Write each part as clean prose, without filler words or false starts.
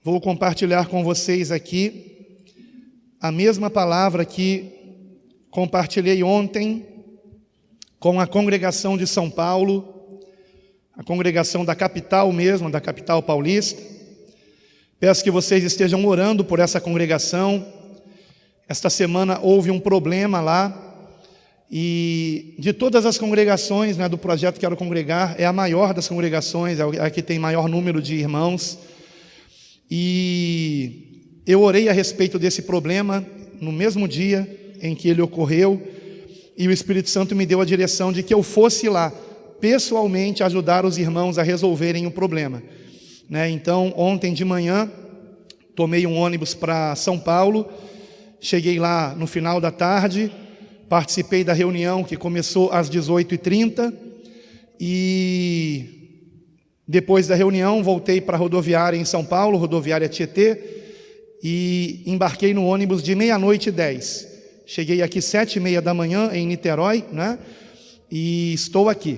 Vou compartilhar com vocês aqui a mesma palavra que compartilhei ontem com a congregação de São Paulo, a congregação da capital mesmo, da capital paulista. Peço que vocês estejam orando por essa congregação. Esta semana houve um problema lá, e de todas as congregações, do projeto Quero Congregar, é a maior das congregações, é a que tem maior número de irmãos. E eu orei a respeito desse problema no mesmo dia em que ele ocorreu, e o Espírito Santo me deu a direção de que eu fosse lá, pessoalmente, ajudar os irmãos a resolverem o problema. Então, ontem de manhã, tomei um ônibus para São Paulo, cheguei lá no final da tarde, participei da reunião que começou às 18h30, e depois da reunião voltei para a rodoviária em São Paulo, rodoviária Tietê, e embarquei no ônibus de 00:10. Cheguei aqui 7h30 da manhã em Niterói, e estou aqui,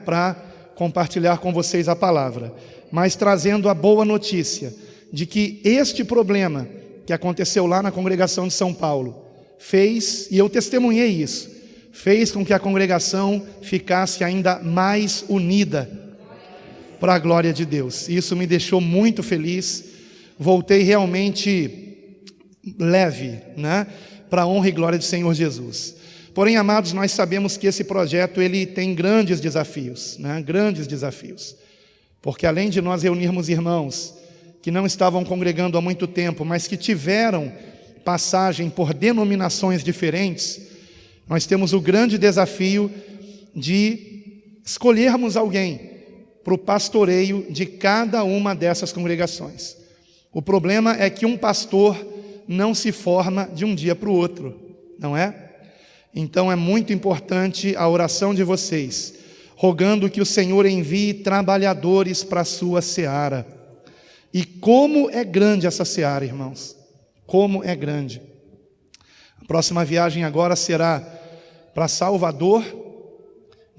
para compartilhar com vocês a palavra, mas trazendo a boa notícia de que este problema que aconteceu lá na congregação de São Paulo fez, e eu testemunhei isso, fez com que a congregação ficasse ainda mais unida para a glória de Deus. Isso me deixou muito feliz. Voltei realmente leve, para a honra e glória do Senhor Jesus. Porém, amados, nós sabemos que esse projeto ele tem grandes desafios, grandes desafios, porque além de nós reunirmos irmãos que não estavam congregando há muito tempo, mas que tiveram passagem por denominações diferentes, nós temos o grande desafio de escolhermos alguém para o pastoreio de cada uma dessas congregações. O problema é que um pastor não se forma de um dia para o outro, não é? Então é muito importante a oração de vocês, rogando que o Senhor envie trabalhadores para a sua seara. E como é grande essa seara, irmãos, como é grande. A próxima viagem agora será para Salvador,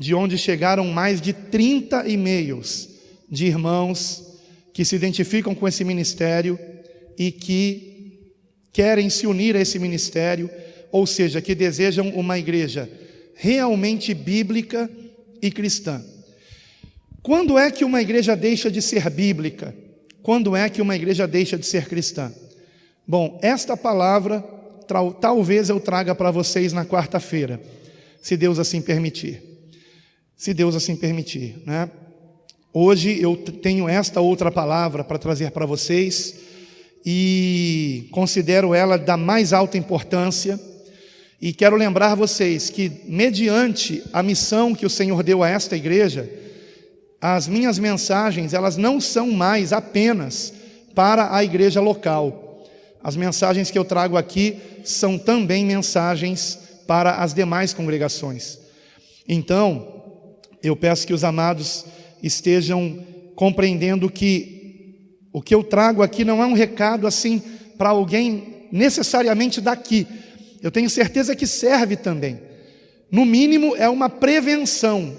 de onde chegaram mais de 30 e-mails de irmãos que se identificam com esse ministério e que querem se unir a esse ministério, ou seja, que desejam uma igreja realmente bíblica e cristã. Quando é que uma igreja deixa de ser bíblica? Quando é que uma igreja deixa de ser cristã? Bom, esta palavra talvez eu traga para vocês na quarta-feira, se Deus assim permitir. Se Deus assim permitir, Hoje eu tenho esta outra palavra para trazer para vocês, e considero ela da mais alta importância, e quero lembrar vocês que, mediante a missão que o Senhor deu a esta igreja, as minhas mensagens, elas não são mais apenas para a igreja local. As mensagens que eu trago aqui são também mensagens para as demais congregações. Então, eu peço que os amados estejam compreendendo que o que eu trago aqui não é um recado assim para alguém necessariamente daqui. Eu tenho certeza que serve também. No mínimo é uma prevenção,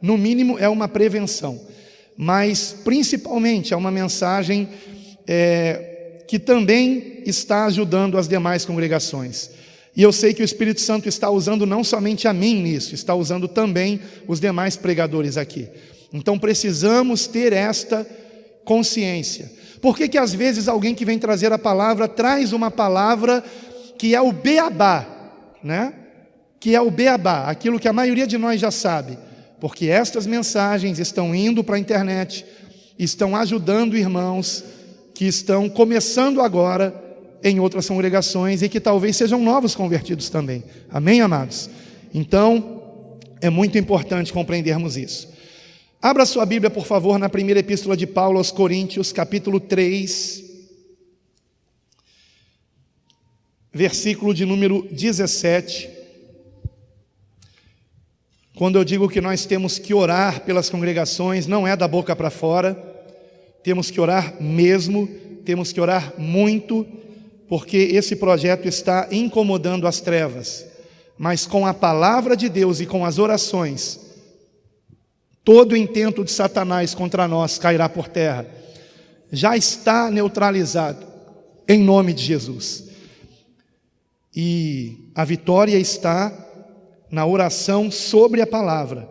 No mínimo é uma prevenção. Mas principalmente é uma mensagem que também está ajudando as demais congregações. E eu sei que o Espírito Santo está usando não somente a mim nisso, está usando também os demais pregadores aqui. Então precisamos ter esta consciência. Por que às vezes alguém que vem trazer a palavra traz uma palavra que é o beabá, Que é o beabá, aquilo que a maioria de nós já sabe. Porque estas mensagens estão indo para a internet, estão ajudando irmãos que estão começando agora em outras congregações e que talvez sejam novos convertidos também. Amém, amados? Então, é muito importante compreendermos isso. Abra sua Bíblia, por favor, na primeira epístola de Paulo aos Coríntios, capítulo 3, versículo de número 17. Quando eu digo que nós temos que orar pelas congregações, não é da boca para fora, temos que orar mesmo, temos que orar muito, porque esse projeto está incomodando as trevas, mas com a palavra de Deus e com as orações, todo o intento de Satanás contra nós cairá por terra. já está neutralizado, em nome de Jesus. E a vitória está na oração sobre a palavra,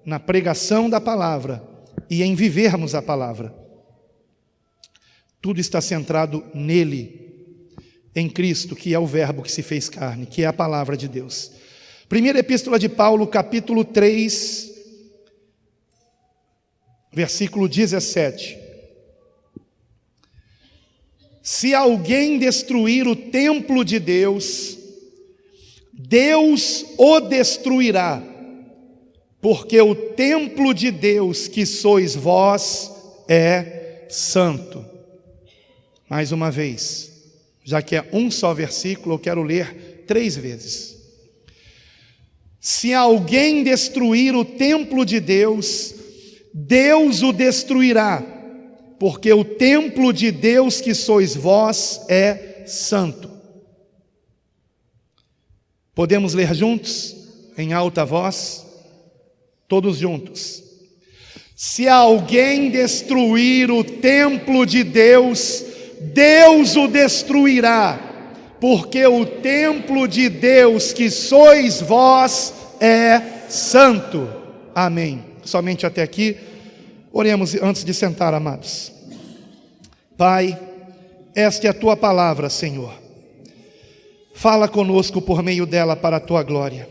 na pregação da palavra e em vivermos a palavra. Tudo está centrado nele, em Cristo, que é o verbo que se fez carne, que é a palavra de Deus. Primeira epístola de Paulo, capítulo 3, versículo 17. Se alguém destruir o templo de Deus, Deus o destruirá, porque o templo de Deus que sois vós é santo. Mais uma vez, já que é um só versículo, eu quero ler 3 vezes. Se alguém destruir o templo de Deus, Deus o destruirá, porque o templo de Deus que sois vós é santo. Podemos ler juntos, em alta voz? Todos juntos. Se alguém destruir o templo de Deus, Deus o destruirá, porque o templo de Deus que sois vós é santo. Amém. Somente até aqui. Oremos antes de sentar, amados. Pai, esta é a tua palavra, Senhor. Fala conosco por meio dela para a tua glória.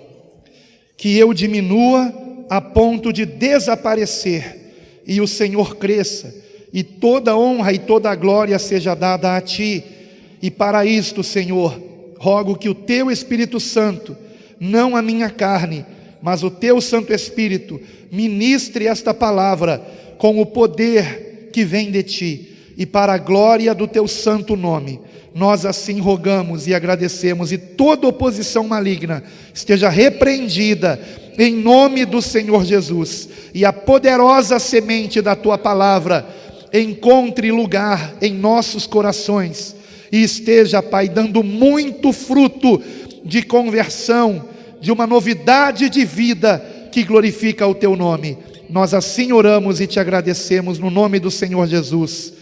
Que eu diminua a ponto de desaparecer e o Senhor cresça, e toda honra e toda glória seja dada a ti. E para isto, Senhor, rogo que o teu Espírito Santo, não a minha carne, mas o teu Santo Espírito, ministre esta palavra com o poder que vem de ti, e para a glória do teu santo nome. Nós assim rogamos e agradecemos, e toda oposição maligna esteja repreendida em nome do Senhor Jesus, e a poderosa semente da tua palavra encontre lugar em nossos corações, e esteja, Pai, dando muito fruto de conversão, de uma novidade de vida que glorifica o teu nome. Nós assim oramos e te agradecemos no nome do Senhor Jesus,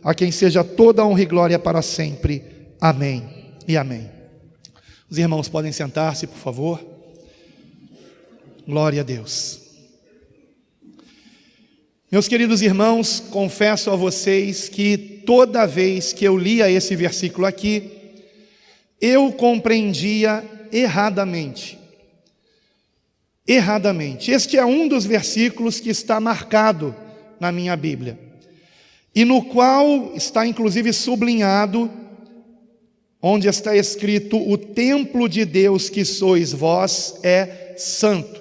a quem seja toda a honra e glória para sempre. Amém e amém. Os irmãos podem sentar-se, por favor. Glória a Deus. Meus queridos irmãos, confesso a vocês que toda vez que eu lia esse versículo aqui, eu compreendia erradamente. Erradamente. Este é um dos versículos que está marcado na minha Bíblia, e no qual está inclusive sublinhado, onde está escrito: o templo de Deus que sois vós é santo.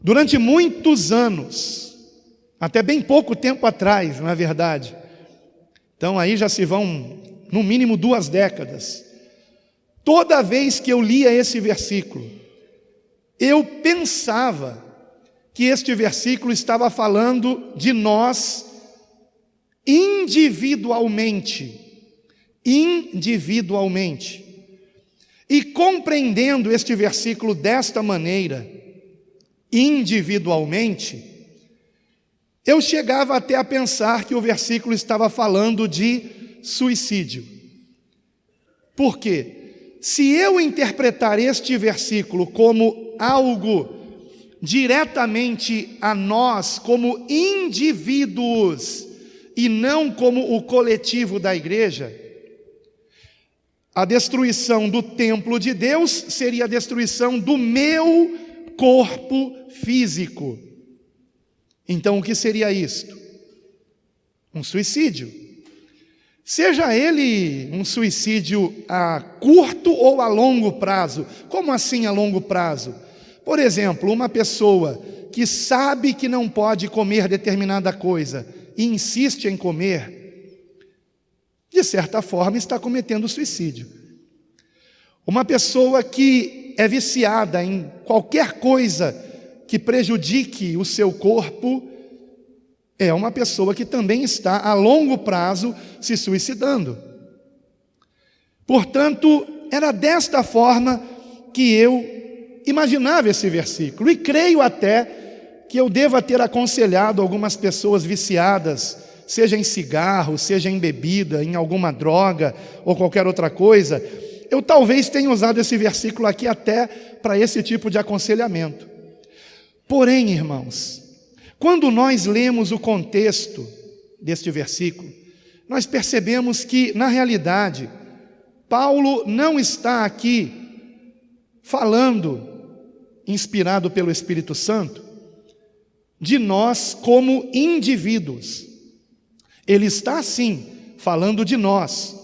Durante muitos anos, até bem pouco tempo atrás, na verdade, então aí já se vão no mínimo 2 décadas, toda vez que eu lia esse versículo, eu pensava que este versículo estava falando de nós individualmente. E compreendendo este versículo desta maneira, individualmente, eu chegava até a pensar que o versículo estava falando de suicídio. Por quê? Se eu interpretar este versículo como algo diretamente a nós, como indivíduos, e não como o coletivo da igreja, a destruição do templo de Deus seria a destruição do meu corpo físico. Então o que seria isto? Um suicídio. Seja ele um suicídio a curto ou a longo prazo. Como assim a longo prazo? Por exemplo, uma pessoa que sabe que não pode comer determinada coisa e insiste em comer, de certa forma está cometendo suicídio. Uma pessoa que é viciada em qualquer coisa que prejudique o seu corpo, é uma pessoa que também está a longo prazo se suicidando. Portanto, era desta forma que eu imaginava esse versículo, e creio até que eu deva ter aconselhado algumas pessoas viciadas seja em cigarro, seja em bebida, em alguma droga ou qualquer outra coisa, eu talvez tenha usado esse versículo aqui até para esse tipo de aconselhamento. Porém, irmãos, quando nós lemos o contexto deste versículo, nós percebemos que, na realidade, Paulo não está aqui falando, inspirado pelo Espírito Santo, de nós como indivíduos. Ele está, sim, falando de nós.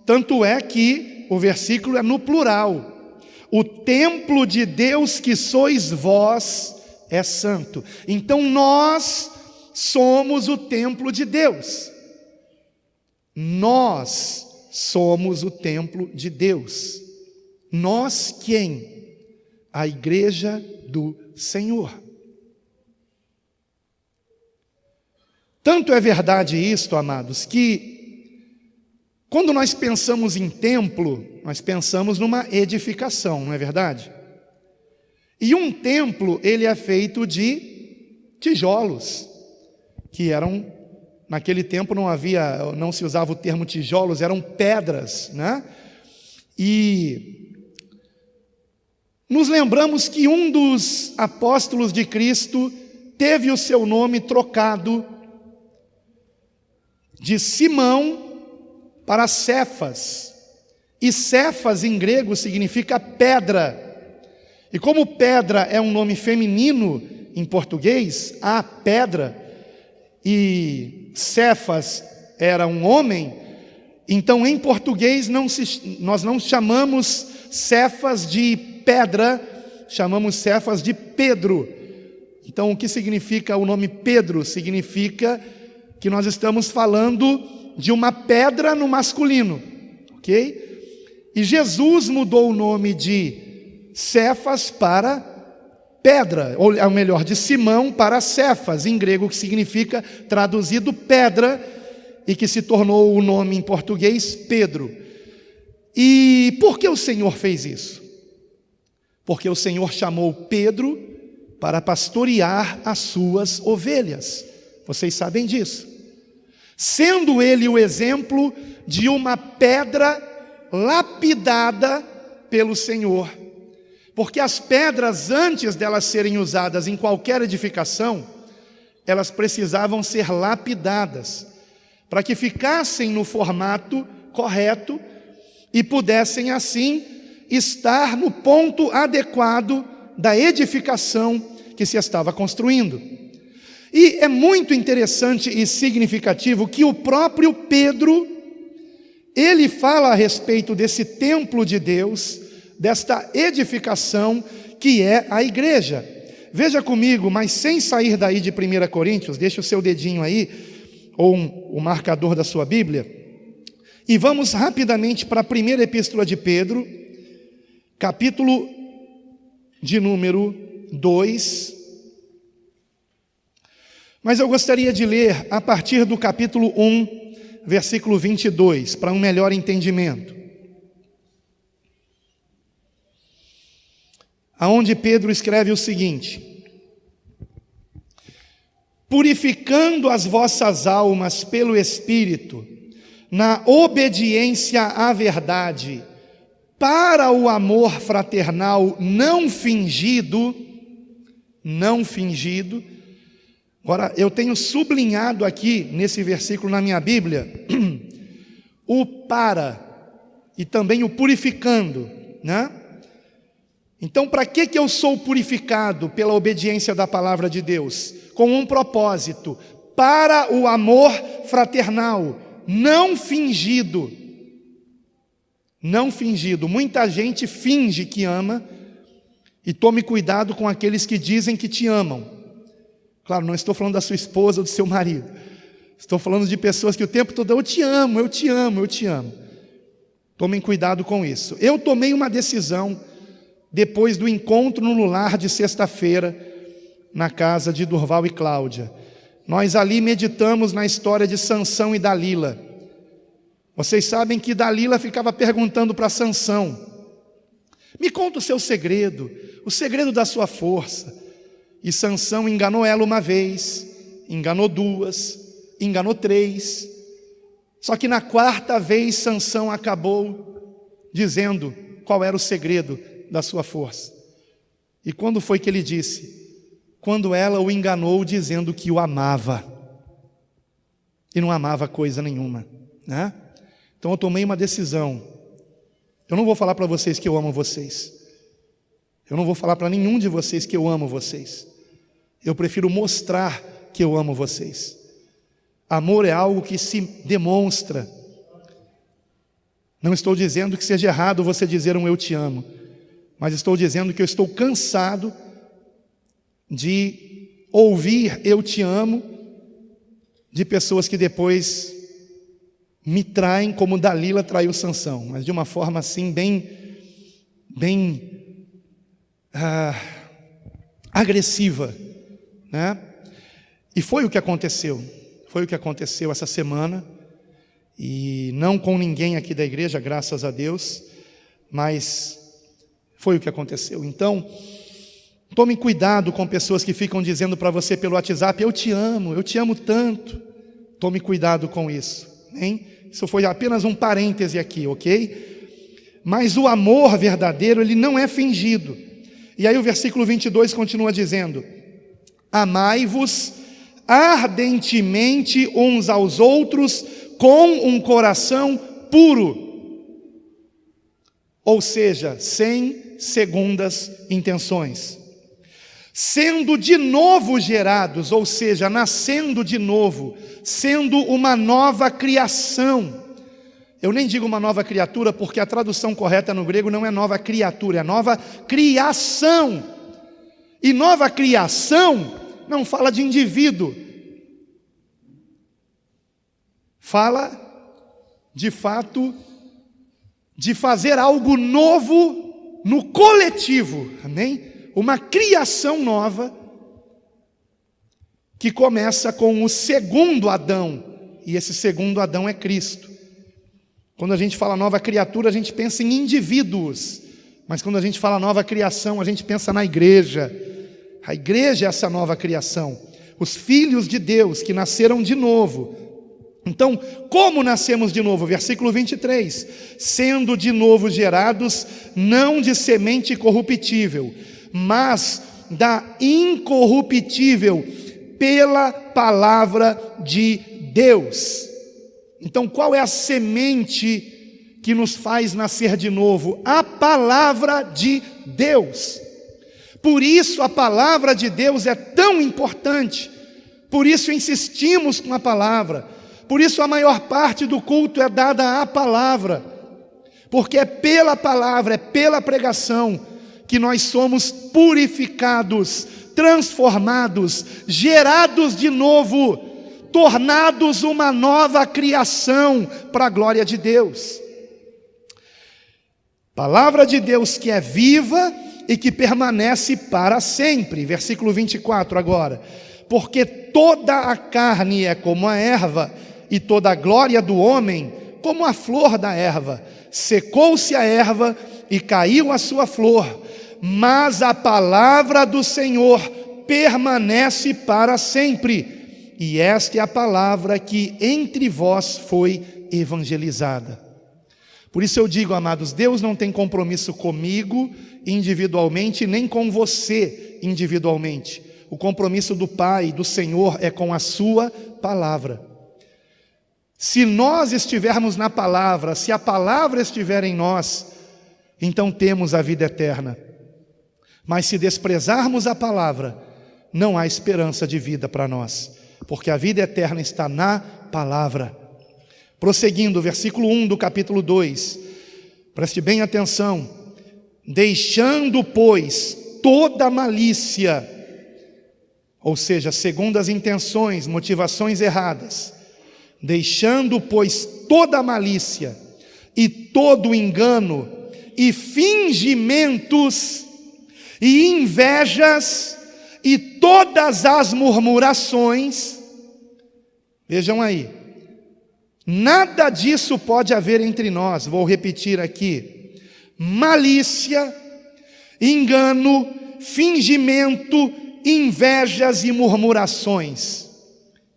Tanto é que o versículo é no plural. O templo de Deus que sois vós é santo. Então nós somos o templo de Deus. Nós somos o templo de Deus. Nós quem? A igreja do Senhor. Tanto é verdade isto, amados, que quando nós pensamos em templo, nós pensamos numa edificação, não é verdade? E um templo, ele é feito de tijolos, que eram, naquele tempo não se usava o termo tijolos, eram pedras, né? E nos lembramos que um dos apóstolos de Cristo teve o seu nome trocado de Simão para Cefas, e Cefas em grego significa pedra, e como pedra é um nome feminino em português, a pedra, e Cefas era um homem, então em português nós não chamamos Cefas de pedra, chamamos Cefas de Pedro. Então o que significa o nome Pedro? Significa que nós estamos falando de uma pedra no masculino, ok? E Jesus mudou o nome de Cefas para pedra, ou melhor, de Simão para Cefas, em grego, que significa, traduzido, pedra, e que se tornou o nome em português Pedro. E por que o Senhor fez isso? Porque o Senhor chamou Pedro para pastorear as suas ovelhas. Vocês sabem disso. Sendo ele o exemplo de uma pedra lapidada pelo Senhor. Porque as pedras, antes delas serem usadas em qualquer edificação, elas precisavam ser lapidadas, para que ficassem no formato correto e pudessem assim estar no ponto adequado da edificação que se estava construindo. E é muito interessante e significativo que o próprio Pedro, ele fala a respeito desse templo de Deus, desta edificação que é a igreja. Veja comigo, mas sem sair daí de 1 Coríntios, deixa o seu dedinho aí, ou o marcador da sua Bíblia, e vamos rapidamente para a primeira epístola de Pedro, capítulo de número 2, mas eu gostaria de ler a partir do capítulo 1, versículo 22, para um melhor entendimento. Aonde Pedro escreve o seguinte: purificando as vossas almas pelo Espírito, na obediência à verdade, para o amor fraternal não fingido. Agora, eu tenho sublinhado aqui, nesse versículo na minha Bíblia, o para e também o purificando, né? Então, para que eu sou purificado pela obediência da palavra de Deus? Com um propósito, para o amor fraternal, não fingido. Não fingido. Muita gente finge que ama, e tome cuidado com aqueles que dizem que te amam. Claro, não estou falando da sua esposa ou do seu marido. Estou falando de pessoas que o tempo todo, eu te amo, eu te amo, eu te amo. Tomem cuidado com isso. Eu tomei uma decisão depois do encontro no lar de sexta-feira, na casa de Durval e Cláudia. Nós ali meditamos na história de Sansão e Dalila. Vocês sabem que Dalila ficava perguntando para Sansão: me conta o seu segredo, o segredo da sua força. E Sansão enganou ela uma vez, enganou duas, enganou 3. Só que na 4ª vez Sansão acabou dizendo qual era o segredo da sua força. E quando foi que ele disse? Quando ela o enganou dizendo que o amava. E não amava coisa nenhuma, né? Então eu tomei uma decisão. Eu não vou falar para vocês que eu amo vocês. Eu não vou falar para nenhum de vocês que eu amo vocês. Eu prefiro mostrar que eu amo vocês. Amor é algo que se demonstra. Não estou dizendo que seja errado você dizer um eu te amo, mas estou dizendo que eu estou cansado de ouvir eu te amo de pessoas que depois me traem como Dalila traiu Sansão, mas de uma forma assim bem agressiva, né? E foi o que aconteceu. Foi o que aconteceu essa semana, e não com ninguém aqui da igreja, graças a Deus, mas foi o que aconteceu. Então, tome cuidado com pessoas que ficam dizendo para você pelo WhatsApp, eu te amo tanto. Tome cuidado com isso, hein? Isso foi apenas um parêntese aqui, ok? Mas o amor verdadeiro, ele não é fingido. E aí o versículo 22 continua dizendo, amai-vos ardentemente uns aos outros com um coração puro, ou seja, sem segundas intenções, sendo de novo gerados, ou seja, nascendo de novo, sendo uma nova criação. Eu nem digo uma nova criatura, porque a tradução correta no grego não é nova criatura, é nova criação. E nova criação não fala de indivíduo, fala, de fato, de fazer algo novo no coletivo, amém? Uma criação nova, que começa com o segundo Adão, e esse segundo Adão é Cristo. Quando a gente fala nova criatura, a gente pensa em indivíduos, mas quando a gente fala nova criação, a gente pensa na igreja. A igreja é essa nova criação, os filhos de Deus que nasceram de novo. Então, como nascemos de novo? Versículo 23, sendo de novo gerados, não de semente corruptível, mas da incorruptível, pela palavra de Deus. Então, qual é a semente que nos faz nascer de novo? A palavra de Deus. Por isso a palavra de Deus é tão importante, por isso insistimos com a palavra, por isso a maior parte do culto é dada à palavra, porque é pela palavra, é pela pregação que nós somos purificados, transformados, gerados de novo, tornados uma nova criação para a glória de Deus. Palavra de Deus que é viva e que permanece para sempre. Versículo 24 agora. Porque toda a carne é como a erva, e toda a glória do homem como a flor da erva. Secou-se a erva e caiu a sua flor, mas a palavra do Senhor permanece para sempre. E esta é a palavra que entre vós foi evangelizada. Por isso eu digo, amados, Deus não tem compromisso comigo individualmente, nem com você individualmente. O compromisso do Pai, do Senhor, é com a sua palavra. Se nós estivermos na palavra, se a palavra estiver em nós, então temos a vida eterna. Mas se desprezarmos a palavra, não há esperança de vida para nós, porque a vida eterna está na palavra. Prosseguindo, versículo 1 do capítulo 2, preste bem atenção. Deixando, pois, toda malícia, ou seja, segundas intenções, motivações erradas, deixando, pois, toda malícia e todo engano e fingimentos e invejas e todas as murmurações, vejam aí, nada disso pode haver entre nós. Vou repetir aqui: malícia, engano, fingimento, invejas e murmurações.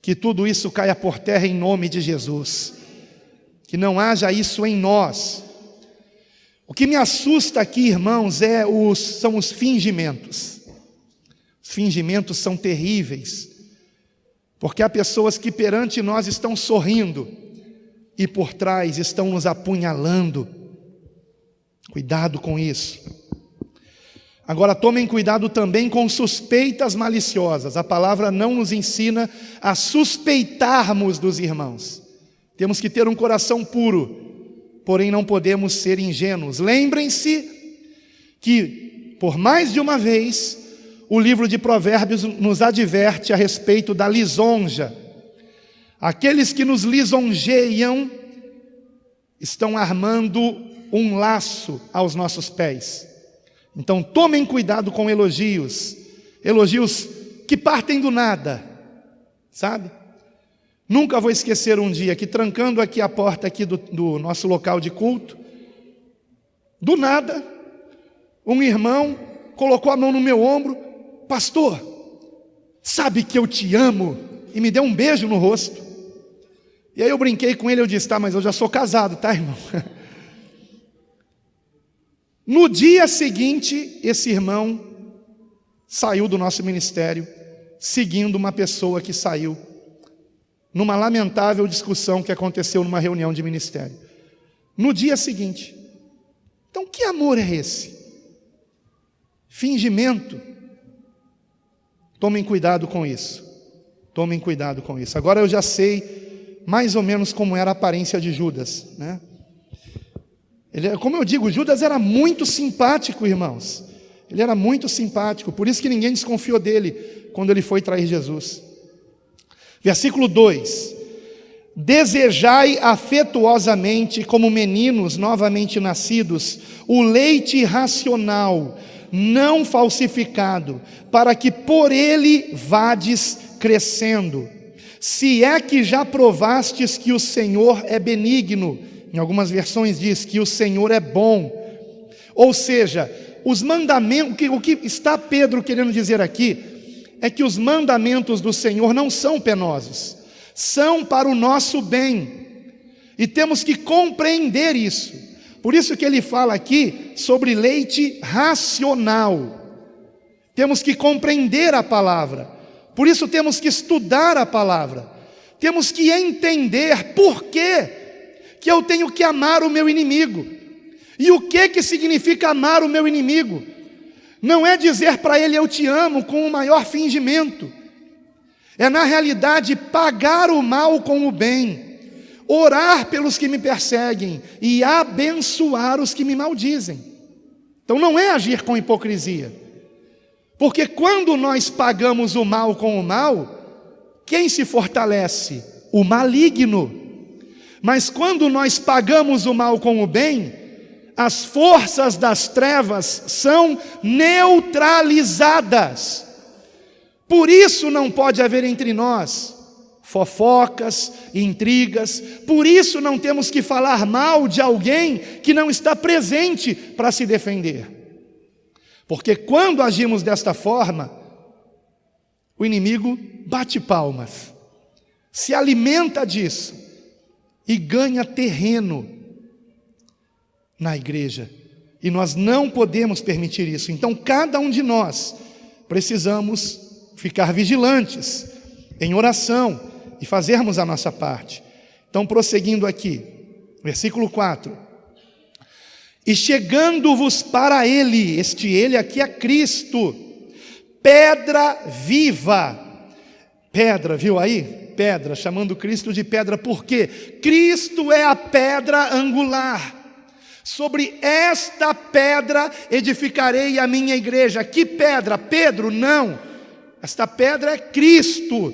Que tudo isso caia por terra em nome de Jesus. Que não haja isso em nós. O que me assusta aqui, irmãos, são os fingimentos. Os fingimentos são terríveis, porque há pessoas que perante nós estão sorrindo e por trás estão nos apunhalando. Cuidado com isso. Agora tomem cuidado também com suspeitas maliciosas. A palavra não nos ensina a suspeitarmos dos irmãos. Temos que ter um coração puro, porém não podemos ser ingênuos. Lembrem-se que, por mais de uma vez, o livro de Provérbios nos adverte a respeito da lisonja. Aqueles que nos lisonjeiam estão armando um laço aos nossos pés. Então tomem cuidado com elogios que partem do nada, sabe? Nunca vou esquecer um dia que, trancando aqui a porta aqui do nosso local de culto, do nada, um irmão colocou a mão no meu ombro: pastor, sabe que eu te amo? E me deu um beijo no rosto. E aí eu brinquei com ele, eu disse: tá, mas eu já sou casado, tá, irmão? No dia seguinte, esse irmão saiu do nosso ministério, seguindo uma pessoa que saiu numa lamentável discussão que aconteceu numa reunião de ministério. No dia seguinte. Então, que amor é esse? Fingimento. Tomem cuidado com isso. Tomem cuidado com isso. Agora eu já sei mais ou menos como era a aparência de Judas, né? Como eu digo, Judas era muito simpático, irmãos. Ele era muito simpático, por isso que ninguém desconfiou dele quando ele foi trair Jesus. Versículo 2: desejai afetuosamente, como meninos novamente nascidos, o leite racional, não falsificado, para que por ele vades crescendo. Se é que já provastes que o Senhor é benigno. Em algumas versões diz que o Senhor é bom. Ou seja, os mandamentos, o que está Pedro querendo dizer aqui, é que os mandamentos do Senhor não são penosos, são para o nosso bem, e temos que compreender isso. Por isso que ele fala aqui sobre leite racional. Temos que compreender a palavra, por isso temos que estudar a palavra, temos que entender por que eu tenho que amar o meu inimigo. E o que significa amar o meu inimigo? Não é dizer para ele eu te amo com o maior fingimento. É na realidade pagar o mal com o bem, orar pelos que me perseguem e abençoar os que me maldizem. Então não é agir com hipocrisia. Porque quando nós pagamos o mal com o mal, quem se fortalece? O maligno. Mas quando nós pagamos o mal com o bem, as forças das trevas são neutralizadas. Por isso não pode haver entre nós fofocas, intrigas. Por isso não temos que falar mal de alguém que não está presente para se defender. Porque quando agimos desta forma, o inimigo bate palmas, se alimenta disso e ganha terreno na igreja. E nós não podemos permitir isso. Então cada um de nós precisamos ficar vigilantes em oração e fazermos a nossa parte. Então prosseguindo aqui, versículo 4: e chegando-vos para ele, este ele aqui é Cristo, pedra viva. Pedra, viu aí? Pedra, chamando Cristo de pedra, por quê? Cristo é a pedra angular. Sobre esta pedra edificarei a minha igreja. Que pedra? Pedro? Não. Esta pedra é Cristo.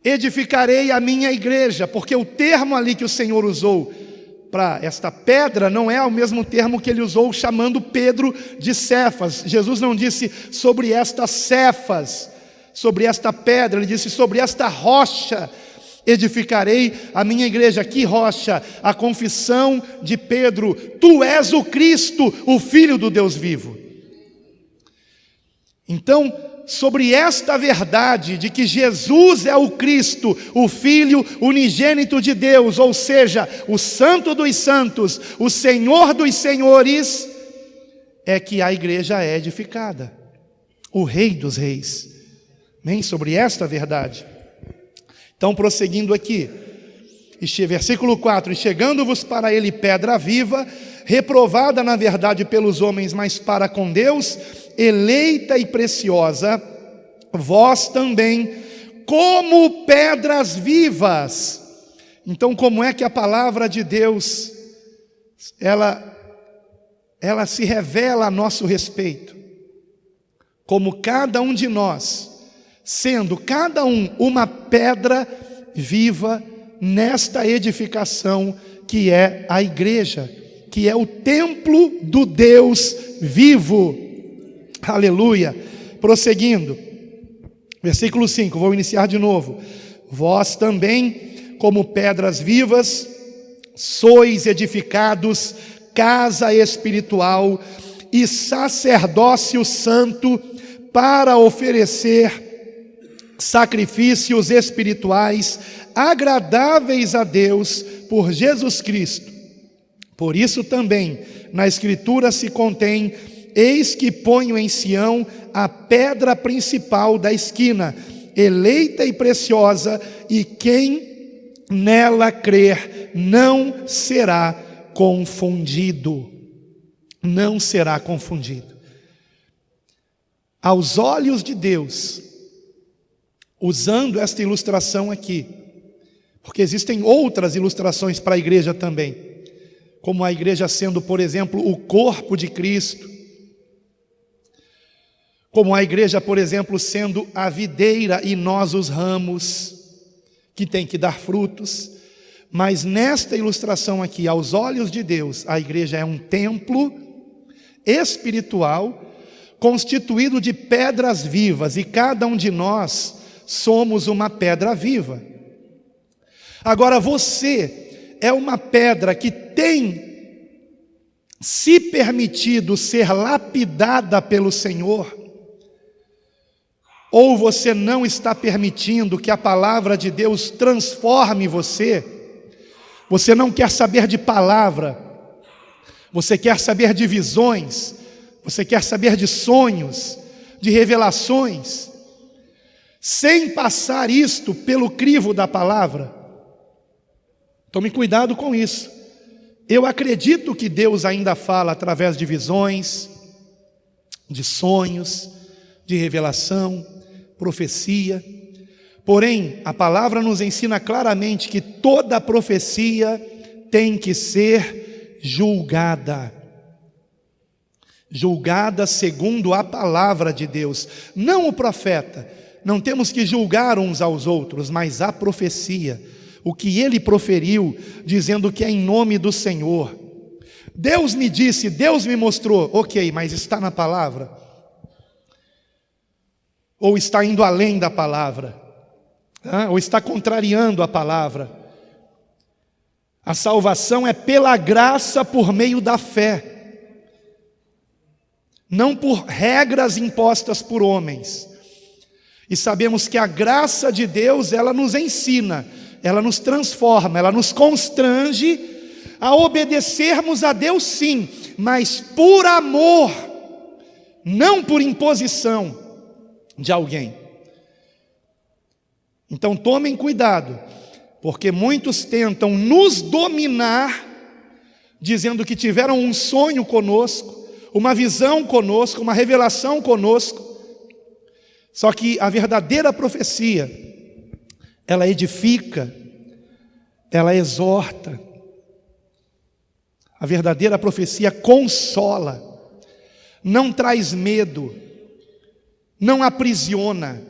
Edificarei a minha igreja, porque o termo ali que o Senhor usou para esta pedra não é o mesmo termo que ele usou chamando Pedro de Cefas. Jesus não disse sobre estas Cefas, sobre esta pedra, ele disse sobre esta rocha edificarei a minha igreja. Que rocha? A confissão de Pedro: tu és o Cristo, o Filho do Deus vivo. Então, sobre esta verdade de que Jesus é o Cristo, o Filho unigênito de Deus, ou seja, o Santo dos Santos, o Senhor dos Senhores, é que a igreja é edificada, o Rei dos Reis. Amém? Sobre esta verdade. Então, prosseguindo aqui, versículo 4: E chegando-vos para ele pedra viva, reprovada na verdade pelos homens, mas para com Deus, eleita e preciosa, vós também, como pedras vivas. Então, como é que a palavra de Deus, ela se revela a nosso respeito? Como cada um de nós, sendo cada um uma pedra viva nesta edificação que é a igreja, que é o templo do Deus vivo. Aleluia. Prosseguindo, versículo 5, vou iniciar de novo. Vós também, como pedras vivas, sois edificados casa espiritual e sacerdócio santo, para oferecer sacrifícios espirituais agradáveis a Deus por Jesus Cristo. Por isso também na Escritura se contém: eis que ponho em Sião a pedra principal da esquina, eleita e preciosa, e quem nela crer não será confundido. Não será confundido. Aos olhos de Deus, usando esta ilustração aqui, porque existem outras ilustrações para a igreja também, como a igreja sendo, por exemplo, o corpo de Cristo, como a igreja, por exemplo, sendo a videira e nós os ramos, que tem que dar frutos. Mas nesta ilustração aqui, aos olhos de Deus, a igreja é um templo espiritual, constituído de pedras vivas, e cada um de nós somos uma pedra viva. Agora, você é uma pedra que tem se permitido ser lapidada pelo Senhor, ou você não está permitindo que a palavra de Deus transforme você? Você não quer saber de palavra, você quer saber de visões, você quer saber de sonhos, de revelações, sem passar isto pelo crivo da palavra? Tome cuidado com isso. Eu acredito que Deus ainda fala através de visões, de sonhos, de revelação, profecia. Porém, a palavra nos ensina claramente que toda profecia tem que ser julgada. Julgada segundo a palavra de Deus, não o profeta. Não temos que julgar uns aos outros, mas a profecia, o que ele proferiu, dizendo que é em nome do Senhor. Deus me disse, Deus me mostrou, ok, mas está na palavra? Ou está indo além da palavra? Ou está contrariando a palavra? A salvação é pela graça por meio da fé, não por regras impostas por homens. E sabemos que a graça de Deus, ela nos ensina, ela nos transforma, ela nos constrange a obedecermos a Deus, sim, mas por amor, não por imposição de alguém. Então tomem cuidado, porque muitos tentam nos dominar, dizendo que tiveram um sonho conosco, uma visão conosco, uma revelação conosco. Só que a verdadeira profecia, ela edifica, ela exorta. A verdadeira profecia consola, não traz medo, não aprisiona,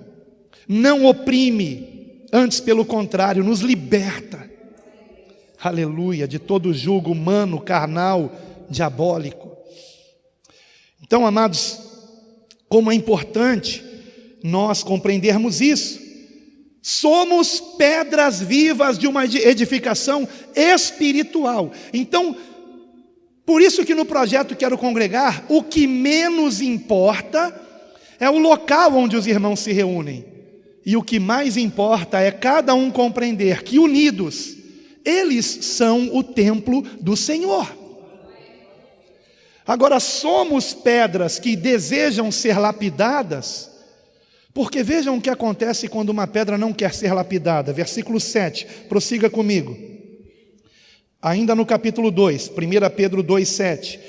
não oprime, antes pelo contrário, nos liberta, aleluia, de todo jugo humano, carnal, diabólico. Então, amados, como é importante nós compreendermos isso. Somos pedras vivas de uma edificação espiritual. Então, por isso que no projeto Quero Congregar, o que menos importa é o local onde os irmãos se reúnem. E o que mais importa é cada um compreender que unidos, eles são o templo do Senhor. Agora, somos pedras que desejam ser lapidadas, porque vejam o que acontece quando uma pedra não quer ser lapidada. Versículo 7, prossiga comigo. Ainda no capítulo 2, 1 Pedro 2,7.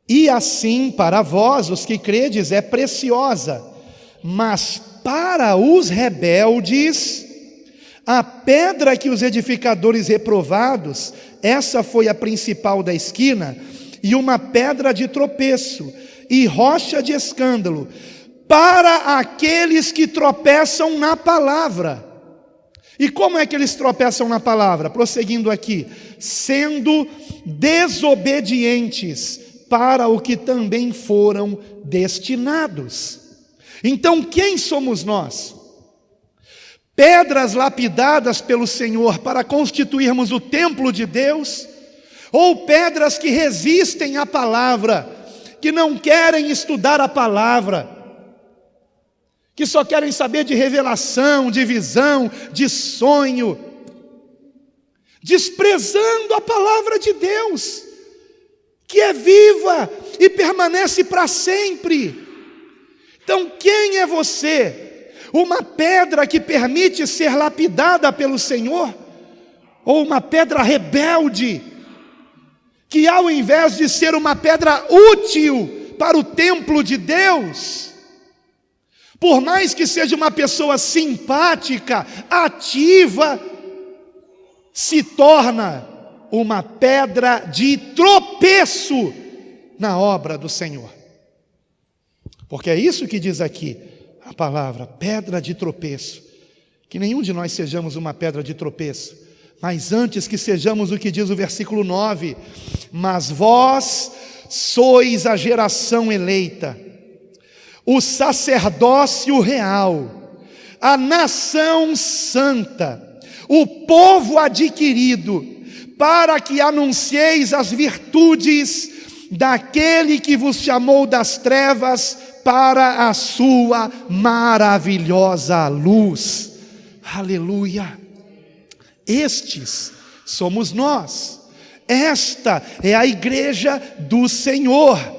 E assim, para vós, os que credes, é preciosa, mas para os rebeldes, a pedra que os edificadores reprovados, essa foi a principal da esquina, e uma pedra de tropeço, e rocha de escândalo, para aqueles que tropeçam na palavra. E como é que eles tropeçam na palavra? Prosseguindo aqui, sendo desobedientes para o que também foram destinados. Então, quem somos nós? Pedras lapidadas pelo Senhor para constituirmos o templo de Deus? Ou pedras que resistem à palavra, que não querem estudar a palavra, que só querem saber de revelação, de visão, de sonho, desprezando a palavra de Deus, que é viva e permanece para sempre. Então, quem é você? Uma pedra que permite ser lapidada pelo Senhor? Ou uma pedra rebelde, que ao invés de ser uma pedra útil para o templo de Deus, por mais que seja uma pessoa simpática, ativa, se torna uma pedra de tropeço na obra do Senhor? Porque é isso que diz aqui a palavra, pedra de tropeço. Que nenhum de nós sejamos uma pedra de tropeço, mas antes que sejamos o que diz o versículo 9: mas vós sois a geração eleita, o sacerdócio real, a nação santa, o povo adquirido, para que anuncieis as virtudes daquele que vos chamou das trevas para a sua maravilhosa luz. Aleluia! Estes somos nós. Esta é a igreja do Senhor.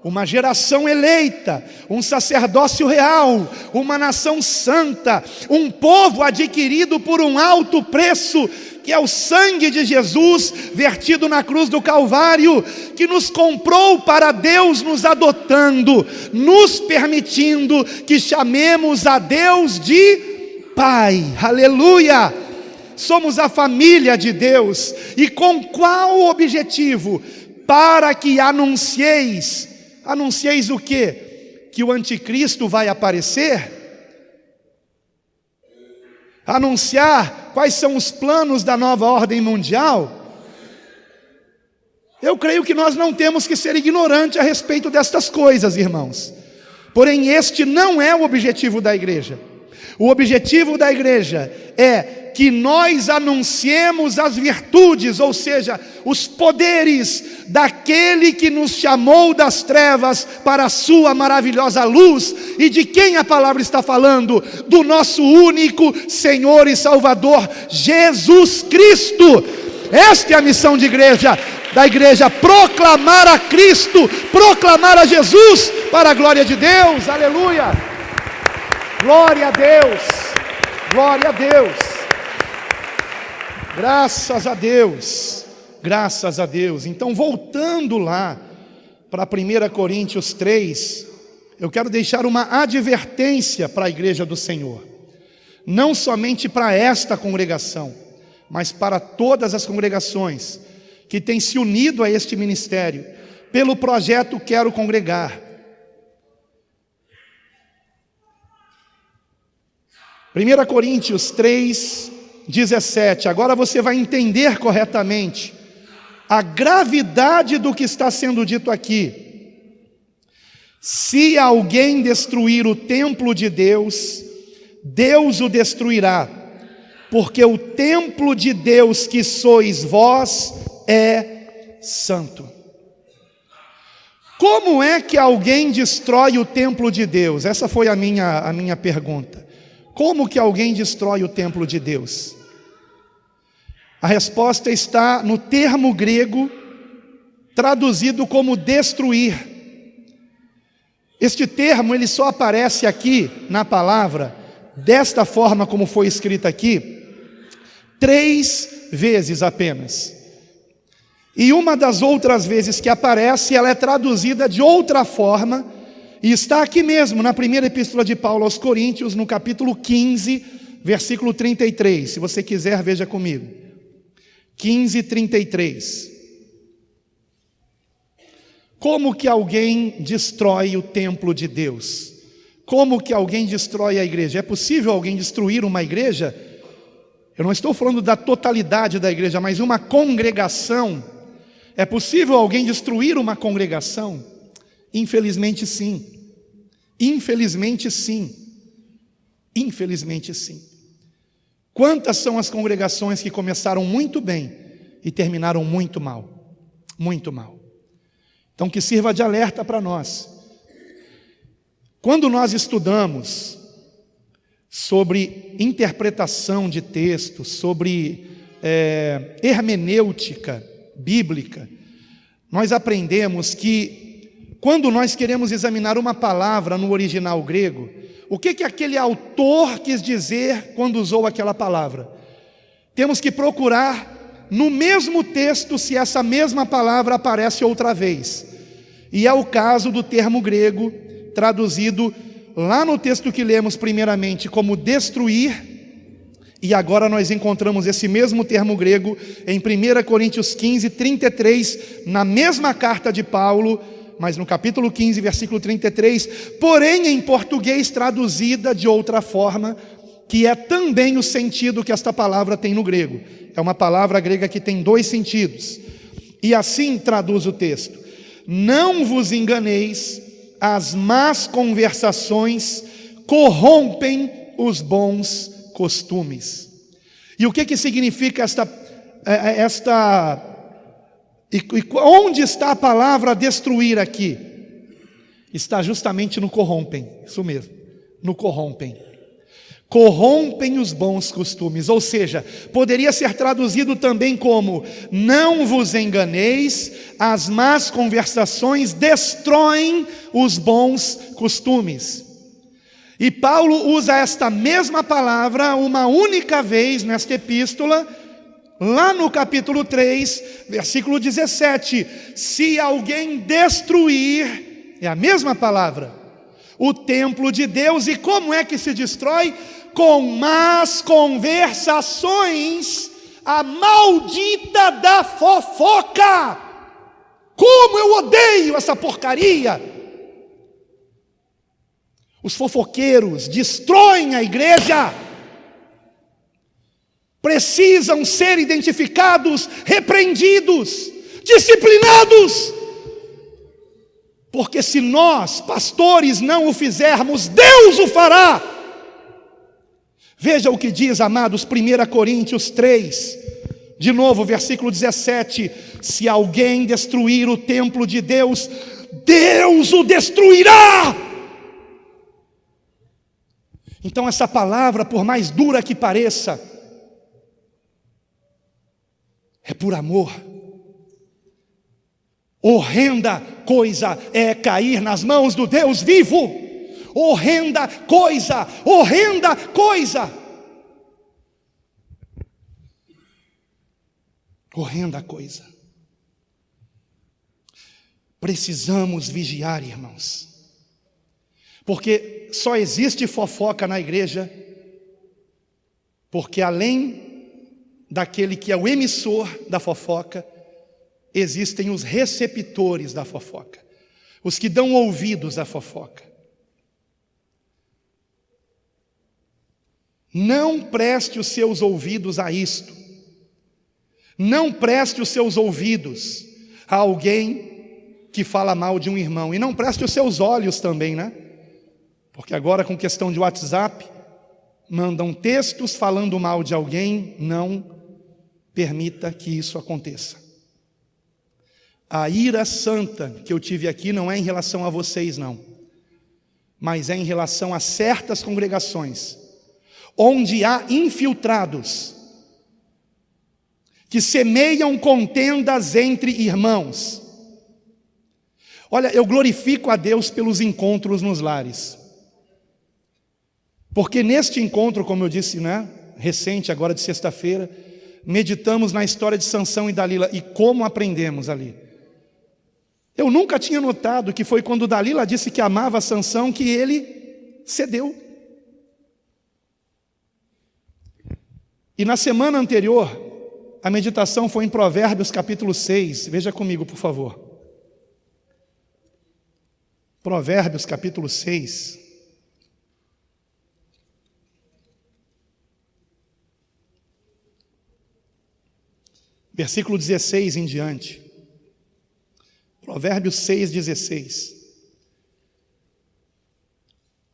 Uma geração eleita, um sacerdócio real, uma nação santa, um povo adquirido por um alto preço, que é o sangue de Jesus vertido na cruz do Calvário, que nos comprou para Deus, nos adotando, nos permitindo que chamemos a Deus de Pai. Aleluia! Somos a família de Deus. E com qual objetivo? Para que anuncieis o quê? Que o anticristo vai aparecer? Anunciar quais são os planos da nova ordem mundial? Eu creio que nós não temos que ser ignorantes a respeito destas coisas, irmãos. Porém, este não é o objetivo da igreja. O objetivo da igreja é que nós anunciemos as virtudes, ou seja, os poderes daquele que nos chamou das trevas para a sua maravilhosa luz. E de quem a palavra está falando? Do nosso único Senhor e Salvador, Jesus Cristo. Esta é a missão da igreja, proclamar a Cristo, proclamar a Jesus para a glória de Deus. Aleluia! Glória a Deus! Glória a Deus! Graças a Deus, graças a Deus. Então, voltando lá para 1 Coríntios 3, eu quero deixar uma advertência para a igreja do Senhor. Não somente para esta congregação, mas para todas as congregações que têm se unido a este ministério, pelo projeto Quero Congregar. 1 Coríntios 3, 17, agora você vai entender corretamente a gravidade do que está sendo dito aqui. Se alguém destruir o templo de Deus, Deus o destruirá, porque o templo de Deus que sois vós é santo. Como é que alguém destrói o templo de Deus? Essa foi a minha pergunta. Como que alguém destrói o templo de Deus? A resposta está no termo grego traduzido como destruir. Este termo ele só aparece aqui na palavra, desta forma como foi escrita aqui, 3 vezes apenas. E uma das outras vezes que aparece, ela é traduzida de outra forma, e está aqui mesmo, na primeira epístola de Paulo aos Coríntios, no capítulo 15, versículo 33. Se você quiser, veja comigo. 15, 33. Como que alguém destrói o templo de Deus? Como que alguém destrói a igreja? É possível alguém destruir uma igreja? Eu não estou falando da totalidade da igreja, mas uma congregação. É possível alguém destruir uma congregação? Infelizmente sim. Infelizmente sim. Infelizmente sim. Quantas são as congregações que começaram muito bem e terminaram muito mal? Muito mal. Então que sirva de alerta para nós. Quando nós estudamos sobre interpretação de textos, sobre hermenêutica bíblica, nós aprendemos que quando nós queremos examinar uma palavra no original grego, o que aquele autor quis dizer quando usou aquela palavra? Temos que procurar no mesmo texto se essa mesma palavra aparece outra vez. E é o caso do termo grego traduzido lá no texto que lemos primeiramente como destruir, e agora nós encontramos esse mesmo termo grego em 1 Coríntios 15, 33, na mesma carta de Paulo, mas no capítulo 15, versículo 33, porém em português traduzida de outra forma, que é também o sentido que esta palavra tem no grego. É uma palavra grega que tem 2 sentidos. E assim traduz o texto: não vos enganeis, as más conversações corrompem os bons costumes. E o que significa onde está a palavra destruir aqui? Está justamente no corrompem, isso mesmo, no corrompem. Corrompem os bons costumes, ou seja, poderia ser traduzido também como: não vos enganeis, as más conversações destroem os bons costumes. E Paulo usa esta mesma palavra uma única vez nesta epístola, lá no capítulo 3, versículo 17: se alguém destruir, é a mesma palavra, o templo de Deus. E como é que se destrói? Com más conversações, a maldita da fofoca. Como eu odeio essa porcaria! Os fofoqueiros destroem a igreja. Precisam ser identificados, repreendidos, disciplinados. Porque se nós, pastores, não o fizermos, Deus o fará. Veja o que diz, amados, 1 Coríntios 3, de novo, versículo 17: se alguém destruir o templo de Deus, Deus o destruirá. Então essa palavra, por mais dura que pareça, é por amor. Horrenda coisa é cair nas mãos do Deus vivo. Horrenda coisa, horrenda coisa. Horrenda coisa. Precisamos vigiar, irmãos. Porque só existe fofoca na igreja, porque além daquele que é o emissor da fofoca, existem os receptores da fofoca, os que dão ouvidos à fofoca. Não preste os seus ouvidos a isto. Não preste os seus ouvidos a alguém que fala mal de um irmão. E não preste os seus olhos também, né? Porque agora, com questão de WhatsApp, mandam textos falando mal de alguém. Não permita que isso aconteça. A ira santa que eu tive aqui não é em relação a vocês, não, mas é em relação a certas congregações, onde há infiltrados, que semeiam contendas entre irmãos. Olha, eu glorifico a Deus pelos encontros nos lares, porque neste encontro, como eu disse, recente, agora de sexta-feira, meditamos na história de Sansão e Dalila e como aprendemos ali. Eu nunca tinha notado que foi quando Dalila disse que amava Sansão que ele cedeu. E na semana anterior, a meditação foi em Provérbios capítulo 6. Veja comigo, por favor. Provérbios capítulo 6. Versículo 16 em diante. Provérbios 6:16.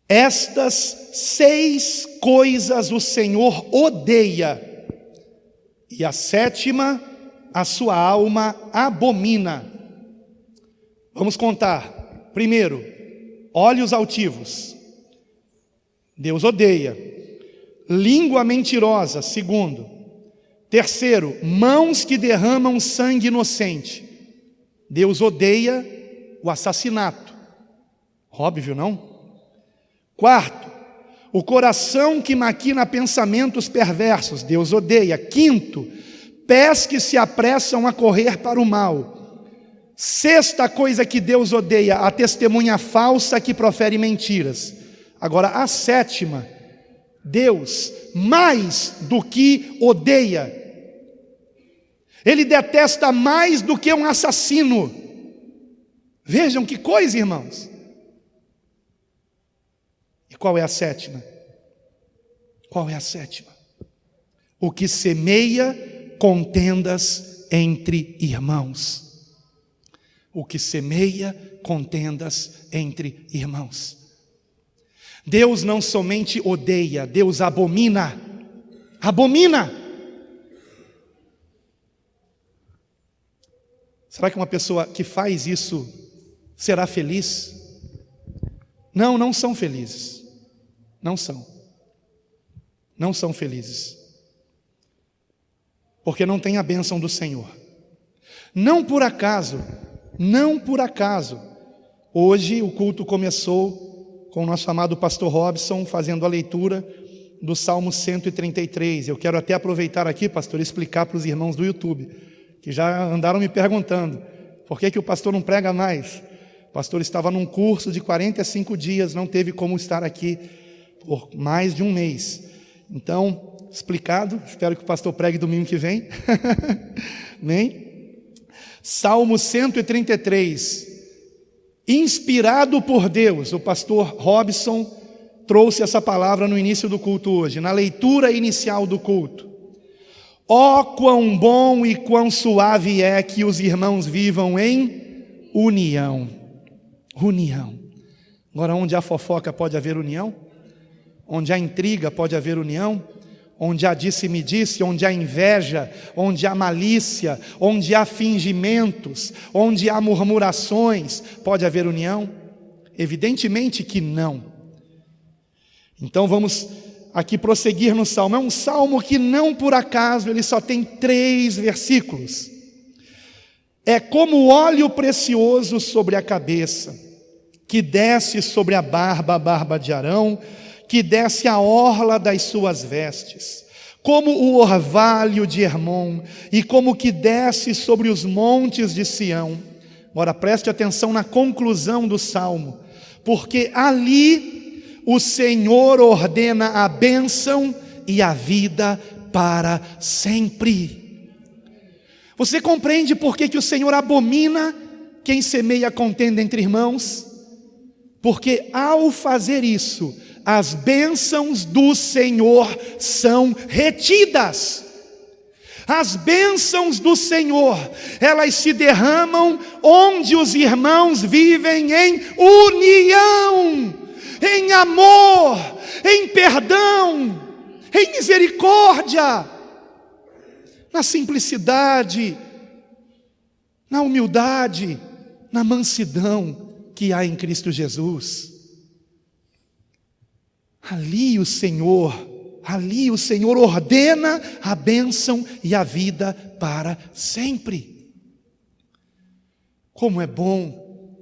Estas 6 coisas o Senhor odeia, e a 7ª a sua alma abomina. Vamos contar. Primeiro, olhos altivos, Deus odeia. Língua mentirosa, segundo. Terceiro, mãos que derramam sangue inocente, Deus odeia o assassinato. Óbvio, não? Quarto, o coração que maquina pensamentos perversos, Deus odeia. Quinto, pés que se apressam a correr para o mal. Sexta coisa que Deus odeia, a testemunha falsa que profere mentiras. Agora, a 7ª, Deus, mais do que odeia, Ele detesta mais do que um assassino. Vejam que coisa, irmãos. E qual é a 7ª? Qual é a 7ª? O que semeia contendas entre irmãos. O que semeia contendas entre irmãos. Deus não somente odeia, Deus abomina. Abomina. Será que uma pessoa que faz isso será feliz? Não, não são felizes. Não são. Não são felizes. Porque não tem a bênção do Senhor. Não por acaso, hoje o culto começou com o nosso amado pastor Robson fazendo a leitura do Salmo 133. Eu quero até aproveitar aqui, pastor, explicar para os irmãos do YouTube, que já andaram me perguntando, por que o pastor não prega mais? O pastor estava num curso de 45 dias, não teve como estar aqui por mais de um mês. Então, explicado, espero que o pastor pregue domingo que vem. Amém? Salmo 133, inspirado por Deus, o pastor Robson trouxe essa palavra no início do culto hoje, na leitura inicial do culto. Ó, quão bom e quão suave é que os irmãos vivam em união. União. Agora, onde há fofoca pode haver união? Onde há intriga pode haver união? Onde há disse-me-disse, onde há inveja, onde há malícia, onde há fingimentos, onde há murmurações, pode haver união? Evidentemente que não. Então vamos aqui prosseguir no salmo. É um salmo que não por acaso ele só tem 3 versículos. É como óleo precioso sobre a cabeça, que desce sobre a barba de Arão, que desce a orla das suas vestes, como o orvalho de Hermon, e como que desce sobre os montes de Sião. Agora preste atenção na conclusão do salmo, porque ali o Senhor ordena a bênção e a vida para sempre. Você compreende por que o Senhor abomina quem semeia contenda entre irmãos? Porque ao fazer isso, as bênçãos do Senhor são retidas. As bênçãos do Senhor, elas se derramam onde os irmãos vivem em união, em amor, em perdão, em misericórdia, na simplicidade, na humildade, na mansidão que há em Cristo Jesus. Ali o Senhor ordena a bênção e a vida para sempre. Como é bom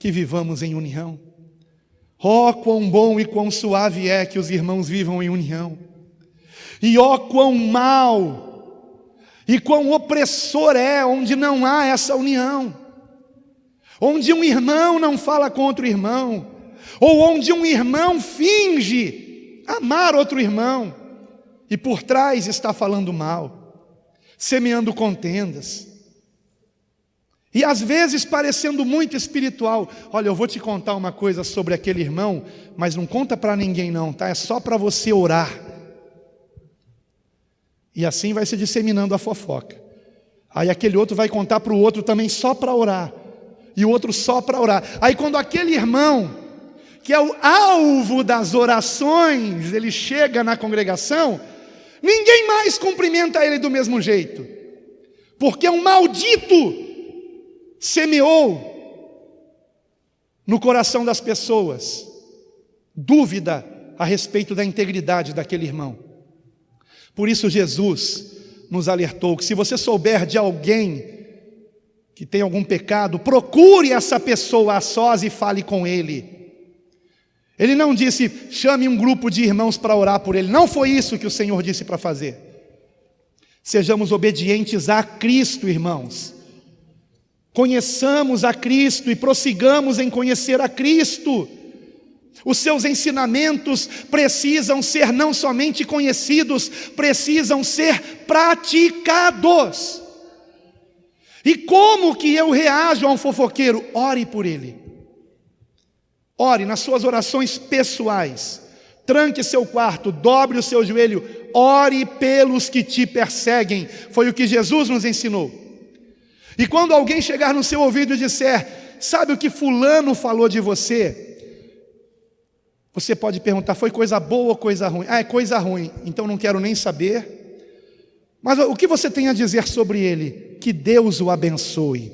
que vivamos em união. Oh, quão bom e quão suave é que os irmãos vivam em união. E oh, quão mal e quão opressor é onde não há essa união. Onde um irmão não fala contra o irmão, ou onde um irmão finge amar outro irmão, e por trás está falando mal, semeando contendas, e às vezes parecendo muito espiritual. Olha, eu vou te contar uma coisa sobre aquele irmão, mas não conta para ninguém não, tá? É só para você orar. E assim vai se disseminando a fofoca. Aí aquele outro vai contar para o outro também só para orar, e o outro só para orar. Aí quando aquele irmão, que é o alvo das orações, ele chega na congregação, ninguém mais cumprimenta ele do mesmo jeito, porque um maldito semeou no coração das pessoas dúvida a respeito da integridade daquele irmão. Por isso Jesus nos alertou que se você souber de alguém que tem algum pecado, procure essa pessoa a sós e fale com ele. Ele não disse, chame um grupo de irmãos para orar por ele. Não foi isso que o Senhor disse para fazer. Sejamos obedientes a Cristo, irmãos. Conheçamos a Cristo e prossigamos em conhecer a Cristo. Os seus ensinamentos precisam ser não somente conhecidos, precisam ser praticados. E como que eu reajo a um fofoqueiro? Ore por ele. Ore nas suas orações pessoais. Tranque seu quarto, dobre o seu joelho. Ore pelos que te perseguem. Foi o que Jesus nos ensinou. E quando alguém chegar no seu ouvido e disser, sabe o que fulano falou de você? Você pode perguntar, foi coisa boa ou coisa ruim? Ah, é coisa ruim, então não quero nem saber. Mas o que você tem a dizer sobre ele? Que Deus o abençoe.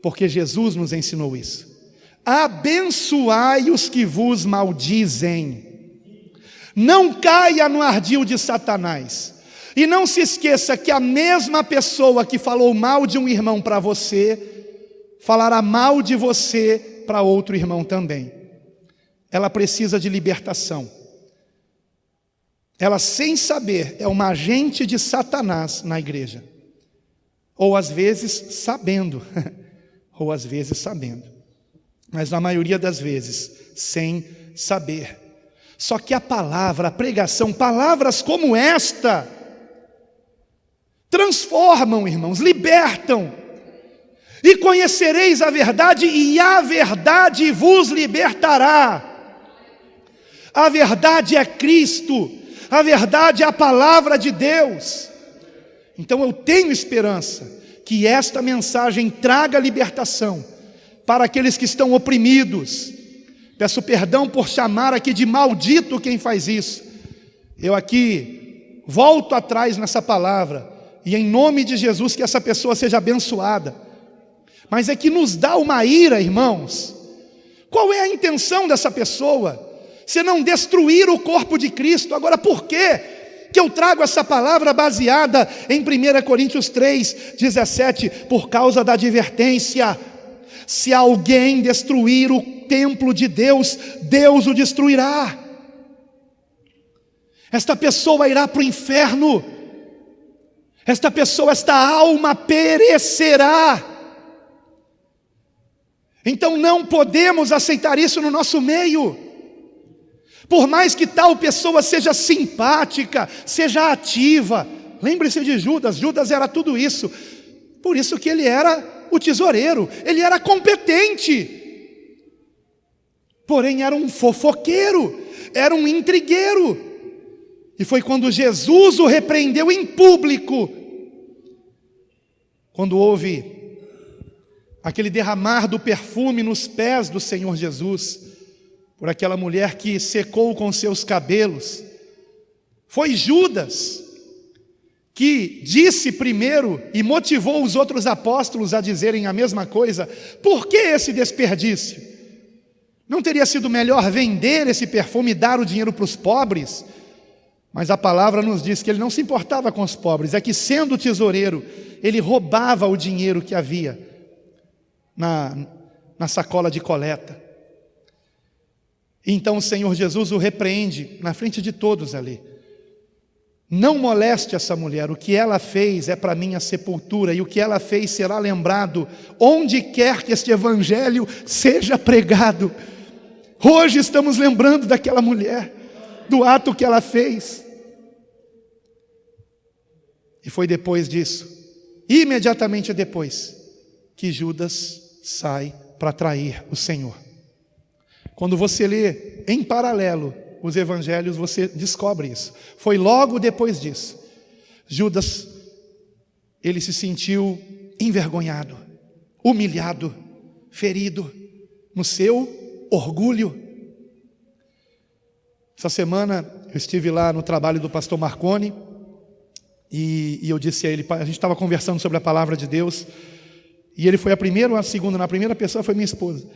Porque Jesus nos ensinou isso. Abençoai os que vos maldizem. Não caia no ardil de Satanás. E não se esqueça que a mesma pessoa que falou mal de um irmão para você, falará mal de você para outro irmão também. Ela precisa de libertação. Ela, sem saber, é uma agente de Satanás na igreja. Ou às vezes sabendo. Ou às vezes sabendo. Mas na maioria das vezes, sem saber. Só que a palavra, a pregação, palavras como esta, transformam, irmãos, libertam. E conhecereis a verdade, e a verdade vos libertará. A verdade é Cristo, a verdade é a palavra de Deus. Então eu tenho esperança que esta mensagem traga libertação para aqueles que estão oprimidos. Peço perdão por chamar aqui de maldito quem faz isso. Eu aqui volto atrás nessa palavra, e em nome de Jesus que essa pessoa seja abençoada. Mas é que nos dá uma ira, irmãos. Qual é a intenção dessa pessoa? Se não destruir o corpo de Cristo. Agora, por quê que eu trago essa palavra baseada em 1 Coríntios 3:17? Por causa da advertência. Se alguém destruir o templo de Deus, Deus o destruirá. Esta pessoa irá para o inferno. Esta pessoa, esta alma perecerá. Então não podemos aceitar isso no nosso meio. Por mais que tal pessoa seja simpática, seja ativa. Lembre-se de Judas. Judas era tudo isso. Por isso que ele era o tesoureiro. Ele era competente. Porém era um fofoqueiro. Era um intrigueiro. E foi quando Jesus o repreendeu em público. Quando houve aquele derramar do perfume nos pés do Senhor Jesus, por aquela mulher que secou com seus cabelos. Foi Judas que disse primeiro e motivou os outros apóstolos a dizerem a mesma coisa, por que esse desperdício? Não teria sido melhor vender esse perfume e dar o dinheiro para os pobres? Mas a palavra nos diz que ele não se importava com os pobres, é que sendo tesoureiro, ele roubava o dinheiro que havia na sacola de coleta. Então o Senhor Jesus o repreende na frente de todos ali. Não moleste essa mulher, o que ela fez é para minha sepultura, e o que ela fez será lembrado onde quer que este evangelho seja pregado. Hoje estamos lembrando daquela mulher, do ato que ela fez. E foi depois disso, imediatamente depois, que Judas sai para trair o Senhor. Quando você lê em paralelo os evangelhos, você descobre isso. Foi logo depois disso. Judas, ele se sentiu envergonhado, humilhado, ferido no seu orgulho. Essa semana eu estive lá no trabalho do pastor Marconi e eu disse a ele, a gente estava conversando sobre a palavra de Deus, e ele foi a primeira ou a segunda, na primeira pessoa foi minha esposa.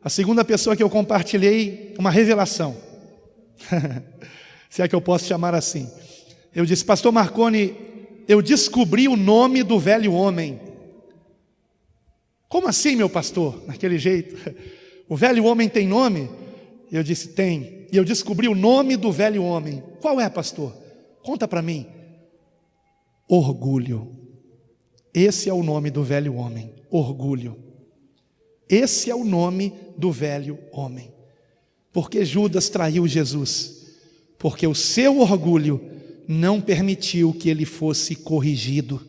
A segunda pessoa que eu compartilhei uma revelação, se é que eu posso chamar assim. Eu disse, pastor Marconi, eu descobri o nome do velho homem. Como assim, meu pastor? Daquele jeito. O velho homem tem nome? Eu disse, tem. E eu descobri o nome do velho homem. Qual é, pastor? Conta para mim. Orgulho. Esse é o nome do velho homem. Orgulho. Esse é o nome do velho homem. Porque Judas traiu Jesus? Porque o seu orgulho não permitiu que ele fosse corrigido.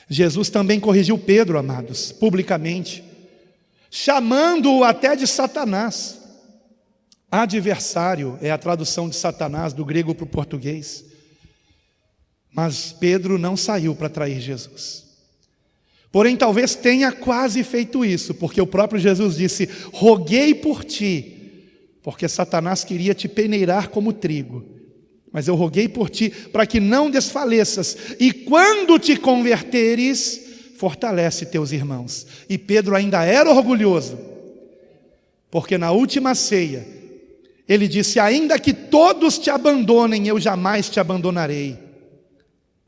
Jesus também corrigiu Pedro, amados, publicamente, chamando-o até de Satanás. Adversário é a tradução de Satanás do grego para o português. Mas Pedro não saiu para trair Jesus. Porém, talvez tenha quase feito isso, porque o próprio Jesus disse, roguei por ti, porque Satanás queria te peneirar como trigo, mas eu roguei por ti, para que não desfaleças, e quando te converteres, fortalece teus irmãos. E Pedro ainda era orgulhoso, porque na última ceia, ele disse, ainda que todos te abandonem, eu jamais te abandonarei.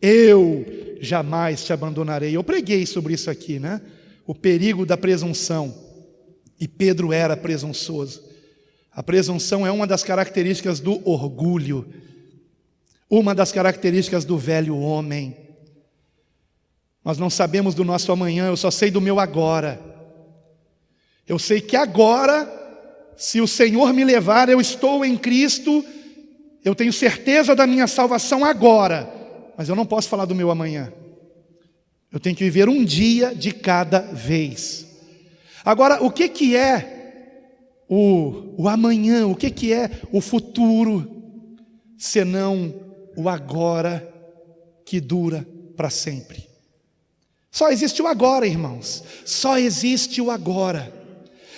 Eu jamais te abandonarei. Eu preguei sobre isso aqui, né? O perigo da presunção. E Pedro era presunçoso. A presunção é uma das características do orgulho. Uma das características do velho homem. Nós não sabemos do nosso amanhã, eu só sei do meu agora. Eu sei que agora, se o Senhor me levar, eu estou em Cristo, eu tenho certeza da minha salvação agora. Mas eu não posso falar do meu amanhã. Eu tenho que viver um dia de cada vez. Agora, o que é o amanhã? O que é o futuro? Senão o agora que dura para sempre. Só existe o agora, irmãos. Só existe o agora.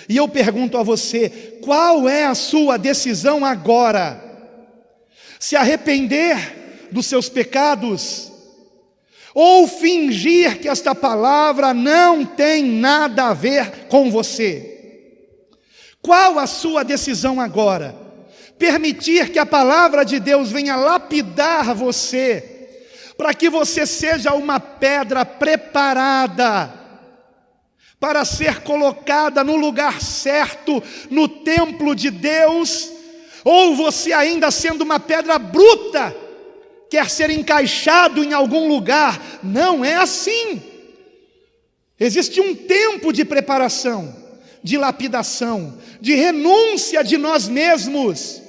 E eu pergunto a você, qual é a sua decisão agora? Se arrepender dos seus pecados, ou fingir que esta palavra não tem nada a ver com você? Qual a sua decisão agora? Permitir que a palavra de Deus venha lapidar você, para que você seja uma pedra preparada para ser colocada no lugar certo, no templo de Deus, ou você ainda sendo uma pedra bruta, quer ser encaixado em algum lugar? Não é assim. Existe um tempo de preparação, de lapidação, de renúncia de nós mesmos,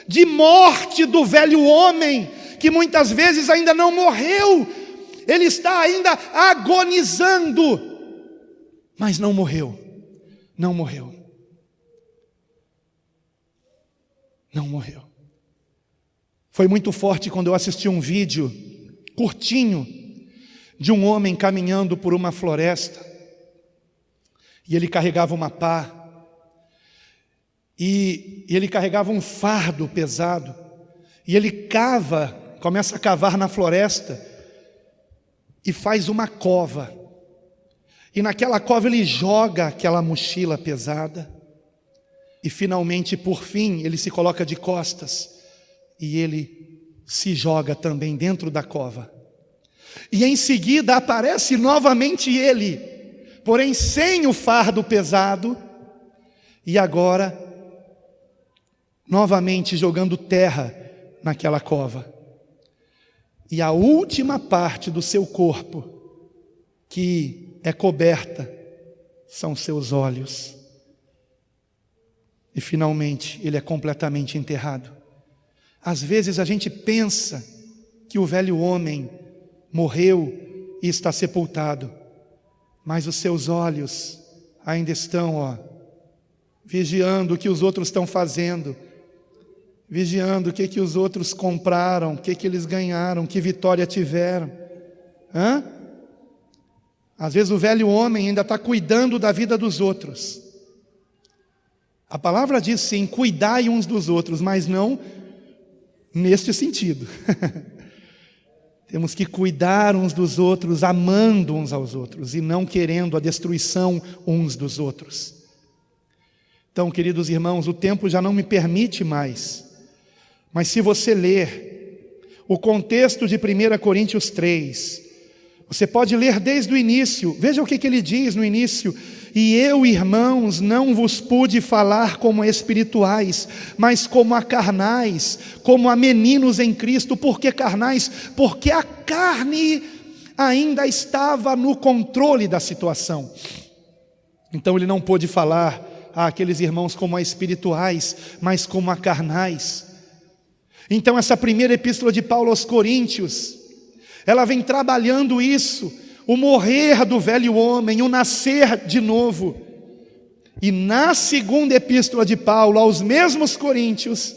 de morte do velho homem, que muitas vezes ainda não morreu, ele está ainda agonizando, mas não morreu, não morreu, não morreu. Foi muito forte quando eu assisti um vídeo curtinho de um homem caminhando por uma floresta, e ele carregava uma pá, e ele carregava um fardo pesado, E ele começa a cavar na floresta e faz uma cova. E naquela cova ele joga aquela mochila pesada. E finalmente, por fim, ele se coloca de costas e ele se joga também dentro da cova. E em seguida aparece novamente ele, porém sem o fardo pesado, e agora novamente jogando terra naquela cova. E a última parte do seu corpo que é coberta são seus olhos. E finalmente ele é completamente enterrado. Às vezes a gente pensa que o velho homem morreu e está sepultado, mas os seus olhos ainda estão, vigiando o que os outros estão fazendo, vigiando o que os outros compraram, o que eles ganharam, que vitória tiveram. Às vezes o velho homem ainda está cuidando da vida dos outros. A palavra diz sim, cuidai uns dos outros, mas não neste sentido. Temos que cuidar uns dos outros, amando uns aos outros, e não querendo a destruição uns dos outros. Então, queridos irmãos, o tempo já não me permite mais, mas se você ler o contexto de 1 Coríntios 3, você pode ler desde o início. Veja o que ele diz no início: e eu, irmãos, não vos pude falar como a espirituais, mas como a carnais, como a meninos em Cristo. Por que carnais? Porque a carne ainda estava no controle da situação. Então ele não pôde falar àqueles irmãos como a espirituais, mas como a carnais. Então essa primeira epístola de Paulo aos Coríntios, ela vem trabalhando isso, o morrer do velho homem, o nascer de novo. E na segunda epístola de Paulo aos mesmos coríntios,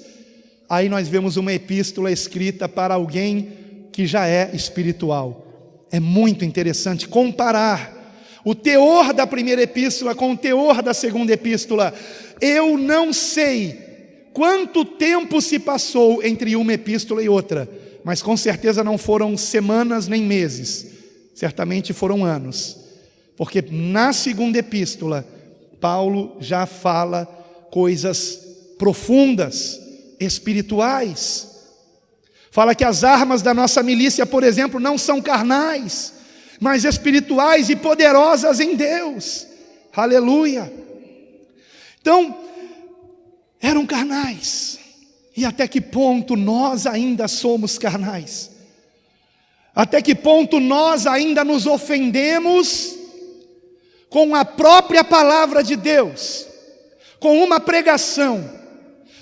aí nós vemos uma epístola escrita para alguém que já é espiritual. É muito interessante comparar o teor da primeira epístola com o teor da segunda epístola. Eu não sei quanto tempo se passou entre uma epístola e outra, mas com certeza não foram semanas nem meses, certamente foram anos, porque na segunda epístola, Paulo já fala coisas profundas, espirituais. Fala que as armas da nossa milícia, por exemplo, não são carnais, mas espirituais e poderosas em Deus. Aleluia! Então, eram carnais. E até que ponto nós ainda somos carnais? Até que ponto nós ainda nos ofendemos com a própria palavra de Deus, com uma pregação,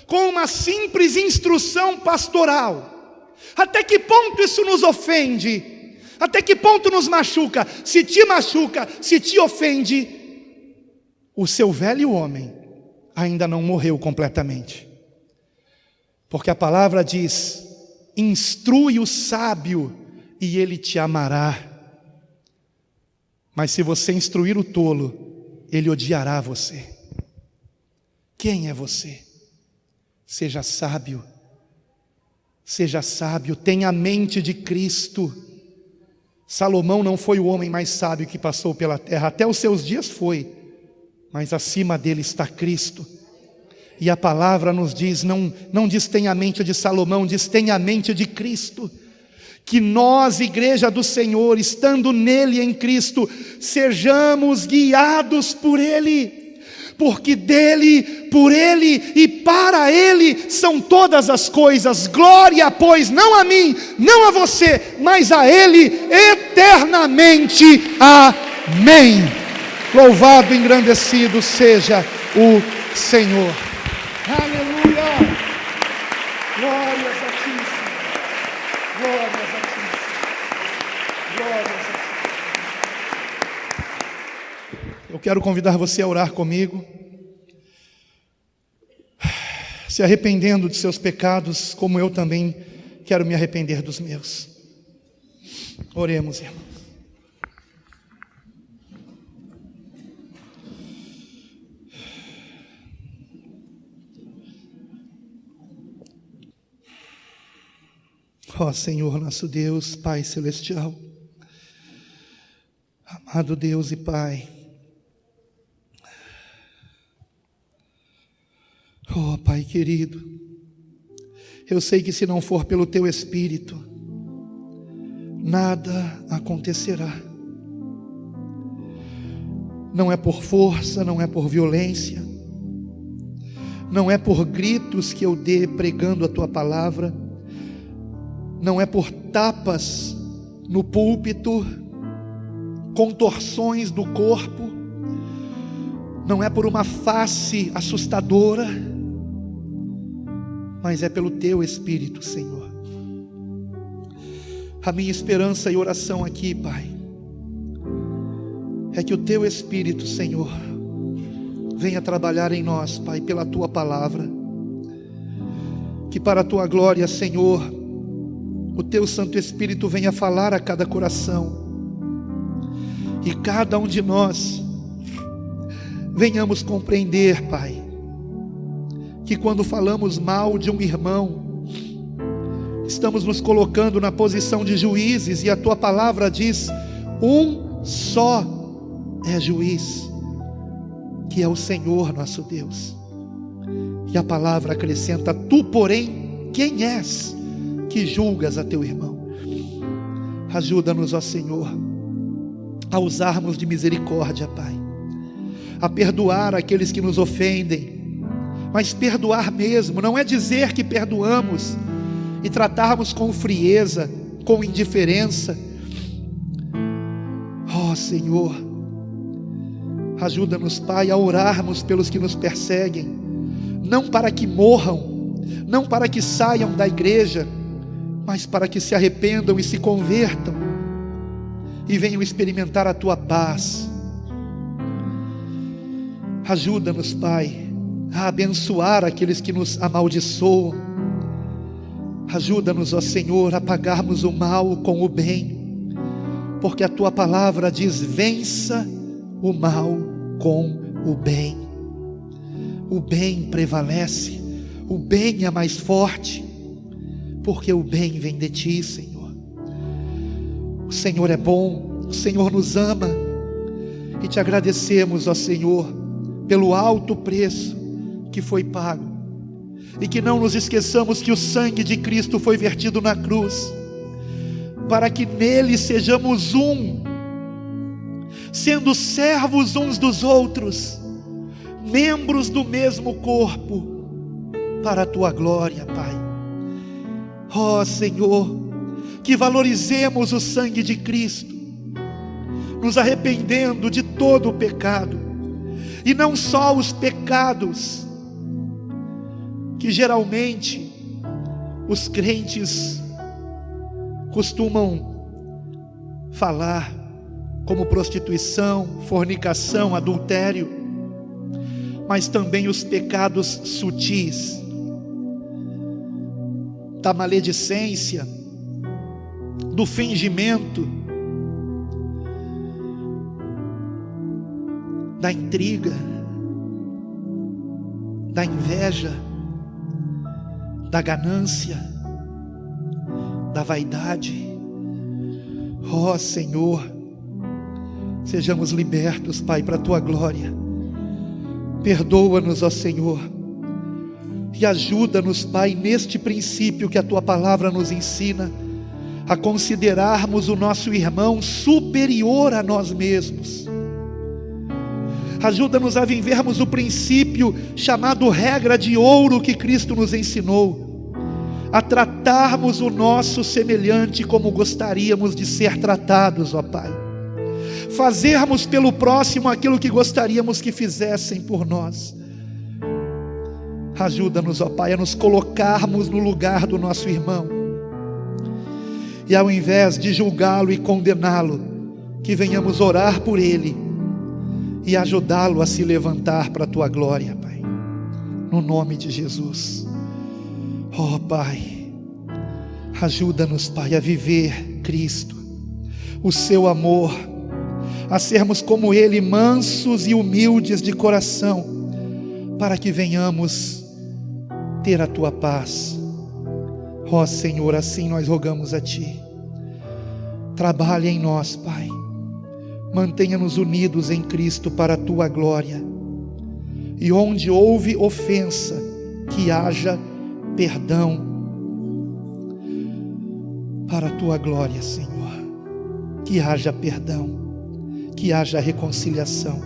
com uma simples instrução pastoral? Até que ponto isso nos ofende? Até que ponto nos machuca? Se te machuca, se te ofende, o seu velho homem ainda não morreu completamente. Porque a palavra diz: instrui o sábio e ele te amará. Mas se você instruir o tolo, ele odiará você. Quem é você? Seja sábio. Seja sábio, tenha a mente de Cristo. Salomão não foi o homem mais sábio que passou pela terra, até os seus dias foi, mas acima dele está Cristo. E a palavra nos diz, não diz tenha a mente de Salomão, diz tenha a mente de Cristo. Que nós, igreja do Senhor, estando nele em Cristo, sejamos guiados por Ele, porque dele, por Ele e para Ele são todas as coisas. Glória, pois, não a mim, não a você, mas a Ele eternamente. Amém. Louvado e engrandecido seja o Senhor. Aleluia! Glórias a Ti, Senhor. Glórias a Ti. Glórias a Ti. Eu quero convidar você a orar comigo, se arrependendo de seus pecados, como eu também quero me arrepender dos meus. Oremos, irmão. Ó Senhor nosso Deus, Pai Celestial, amado Deus e Pai, ó Pai querido, eu sei que se não for pelo Teu Espírito, nada acontecerá. Não é por força, não é por violência, não é por gritos que eu dê pregando a Tua palavra, não é por tapas no púlpito, contorções do corpo, não é por uma face assustadora, mas é pelo Teu Espírito, Senhor. A minha esperança e oração aqui, Pai, é que o Teu Espírito, Senhor, venha trabalhar em nós, Pai, pela Tua palavra, que para a Tua glória, Senhor, o Teu Santo Espírito venha falar a cada coração, e cada um de nós venhamos compreender, Pai, que quando falamos mal de um irmão, estamos nos colocando na posição de juízes, e a Tua palavra diz: um só é juiz, que é o Senhor nosso Deus. E a palavra acrescenta: tu, porém, quem és que julgas a teu irmão? Ajuda-nos, ó Senhor, a usarmos de misericórdia, Pai, a perdoar aqueles que nos ofendem, mas perdoar mesmo, não é dizer que perdoamos e tratarmos com frieza, com indiferença. Ó Senhor, ajuda-nos, Pai, a orarmos pelos que nos perseguem, não para que morram, não para que saiam da igreja, mas para que se arrependam e se convertam e venham experimentar a Tua paz. Ajuda-nos, Pai, a abençoar aqueles que nos amaldiçoam. Ajuda-nos, ó Senhor, a pagarmos o mal com o bem, porque a Tua palavra diz: vença o mal com o bem. O bem prevalece, o bem é mais forte, porque o bem vem de Ti, Senhor. O Senhor é bom, o Senhor nos ama, e Te agradecemos, ó Senhor, pelo alto preço que foi pago, e que não nos esqueçamos que o sangue de Cristo foi vertido na cruz, para que nele sejamos um, sendo servos uns dos outros, membros do mesmo corpo, para a Tua glória, Pai. Ó Senhor, que valorizemos o sangue de Cristo, nos arrependendo de todo o pecado, e não só os pecados que geralmente os crentes costumam falar, como prostituição, fornicação, adultério, mas também os pecados sutis, da maledicência, do fingimento, da intriga, da inveja, da ganância, da vaidade. Ó Senhor, sejamos libertos, Pai, para a Tua glória. Perdoa-nos, ó Senhor, e ajuda-nos, Pai, neste princípio que a Tua palavra nos ensina, a considerarmos o nosso irmão superior a nós mesmos. Ajuda-nos a vivermos o princípio chamado regra de ouro que Cristo nos ensinou, a tratarmos o nosso semelhante como gostaríamos de ser tratados, ó Pai. Fazermos pelo próximo aquilo que gostaríamos que fizessem por nós. Ajuda-nos, ó Pai, a nos colocarmos no lugar do nosso irmão, e ao invés de julgá-lo e condená-lo, que venhamos orar por ele e ajudá-lo a se levantar para a Tua glória, Pai, no nome de Jesus. Ó Pai, ajuda-nos, Pai, a viver Cristo, o Seu amor, a sermos como Ele, mansos e humildes de coração, para que venhamos ter a Tua paz, Ó Senhor, assim nós rogamos a Ti. Trabalhe em nós, Pai. Mantenha-nos unidos em Cristo para a Tua glória. E onde houve ofensa, que haja perdão para a Tua glória, Senhor. Que haja perdão, que haja reconciliação.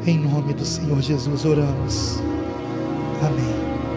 Em nome do Senhor Jesus oramos. Amém.